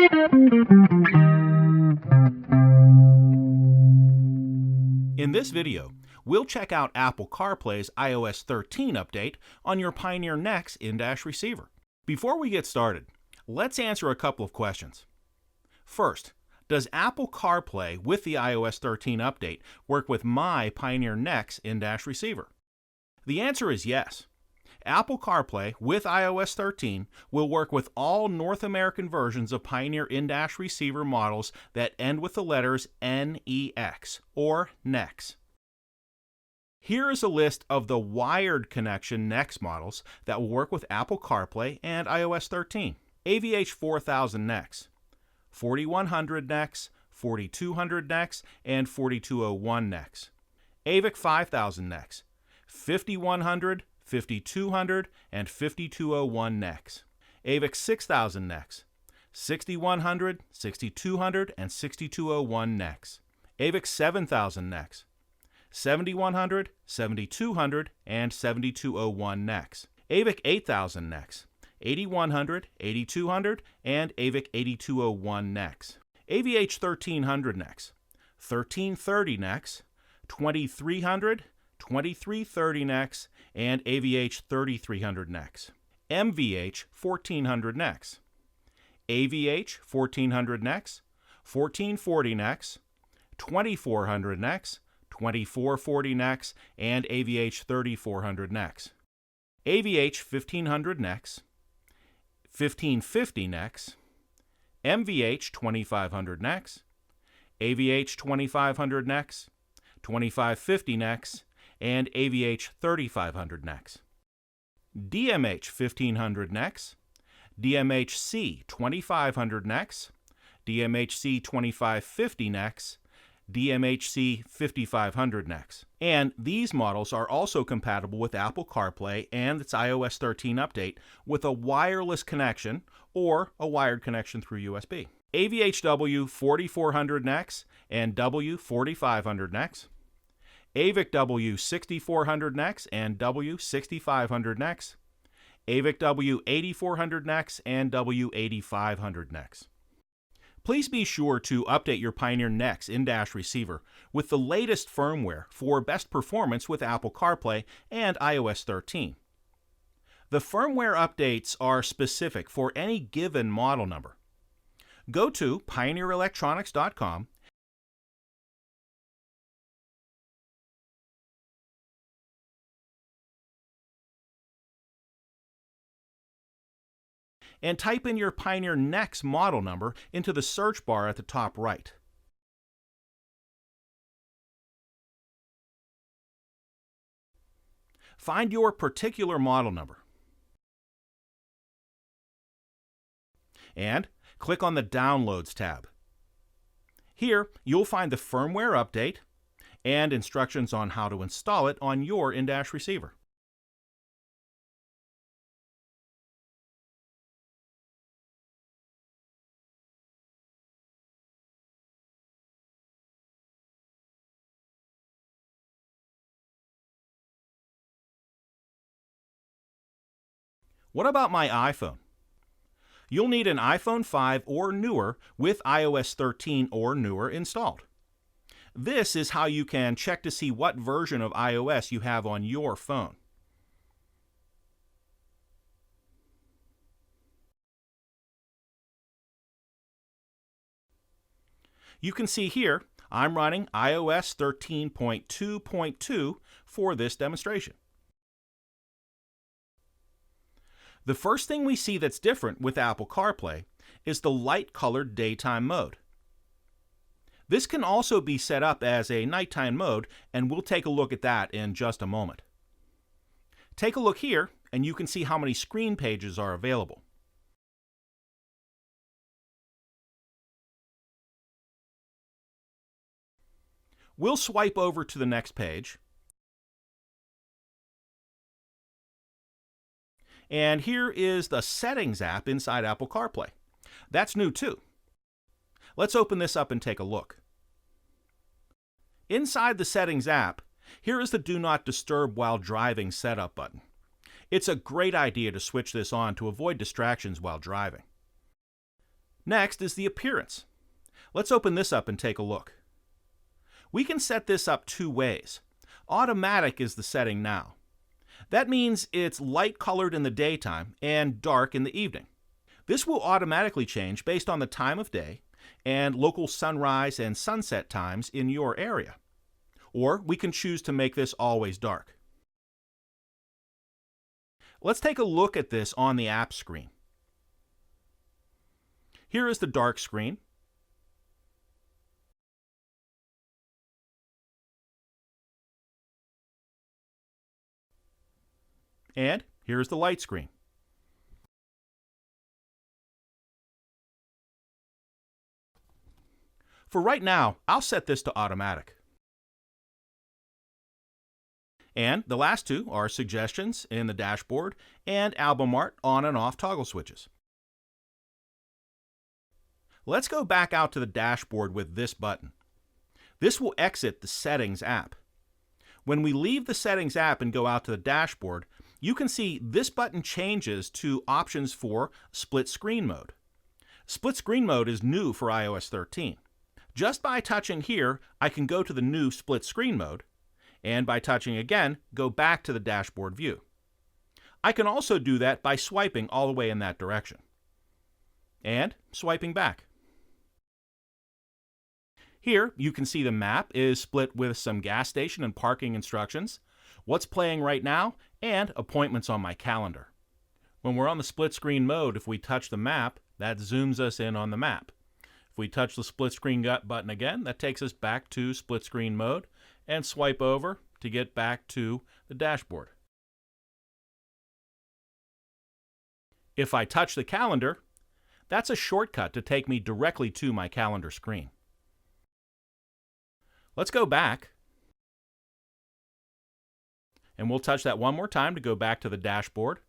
In this video, we'll check out Apple CarPlay's iOS 13 update on your Pioneer NEX in-dash receiver. Before we get started, let's answer a couple of questions. First, does Apple CarPlay with the iOS 13 update work with my Pioneer NEX in-dash receiver? The answer is yes. Apple CarPlay with iOS 13 will work with all North American versions of Pioneer in-dash receiver models that end with the letters NEX or NEX. Here is a list of the wired connection NEX models that will work with Apple CarPlay and iOS 13. AVH 4000 NEX, 4100 NEX, 4200 NEX, and 4201 NEX. AVIC 5000 NEX, 5100, 5200, and 5201 NEX. AVIC 6000 NEX, 6100, 6200, and 6201 NEX. AVIC 7000 NEX, 7100, 7200, and 7201 NEX. AVIC 8000 NEX, 8100, 8200, and AVIC 8201 NEX. AVH 1300 NEX, 1330 NEX, 2300, 2330 NEX, and AVH 3300 NEX. MVH 1400 NEX. AVH 1400 NEX, 1440 NEX, 2400 NEX, 2440 NEX, and AVH 3400 NEX. AVH 1500 NEX, 1550 NEX, MVH 2500 NEX, AVH 2500 NEX, 2550 NEX, and AVH 3500 NEX. DMH 1500 NEX, DMHC 2500 NEX, DMHC 2550 NEX, DMHC 5500 NEX. And these models are also compatible with Apple CarPlay and its iOS 13 update with a wireless connection or a wired connection through USB. AVHW 4400 NEX and W4500 NEX. AVIC W 6400 NEX and W 6500 NEX. AVIC W 8400 NEX and W 8500 NEX. Please be sure to update your Pioneer NEX in-dash receiver with the latest firmware for best performance with Apple CarPlay and iOS 13. The firmware updates are specific for any given model number. Go to pioneerelectronics.com and type in your Pioneer NEX model number into the search bar at the top right. Find your particular model number and click on the Downloads tab. Here, you'll find the firmware update and instructions on how to install it on your in-dash receiver. What about my iPhone? You'll need an iPhone 5 or newer with iOS 13 or newer installed. This is how you can check to see what version of iOS you have on your phone. You can see here, I'm running iOS 13.2.2 for this demonstration. The first thing we see that's different with Apple CarPlay is the light-colored daytime mode. This can also be set up as a nighttime mode, and we'll take a look at that in just a moment. Take a look here, and you can see how many screen pages are available. We'll swipe over to the next page. And here is the Settings app inside Apple CarPlay. That's new too. Let's open this up and take a look. Inside the Settings app, here is the Do Not Disturb While Driving setup button. It's a great idea to switch this on to avoid distractions while driving. Next is the appearance. Let's open this up and take a look. We can set this up two ways. Automatic is the setting now. That means it's light colored in the daytime and dark in the evening. This will automatically change based on the time of day and local sunrise and sunset times in your area. Or we can choose to make this always dark. Let's take a look at this on the app screen. Here is the dark screen. And here is the light screen. For right now, I'll set this to automatic. And the last two are suggestions in the dashboard and album art on and off toggle switches. Let's go back out to the dashboard with this button. This will exit the Settings app. When we leave the Settings app and go out to the dashboard, you can see this button changes to options for split screen mode. Split screen mode is new for iOS 13. Just by touching here, I can go to the new split screen mode, and by touching again, go back to the dashboard view. I can also do that by swiping all the way in that direction. And swiping back. Here, you can see the map is split with some gas station and parking instructions, what's playing right now, and appointments on my calendar. When we're on the split screen mode, if we touch the map, that zooms us in on the map. If we touch the split screen button again, that takes us back to split screen mode, and swipe over to get back to the dashboard. If I touch the calendar, that's a shortcut to take me directly to my calendar screen. Let's go back, and we'll touch that one more time to go back to the dashboard.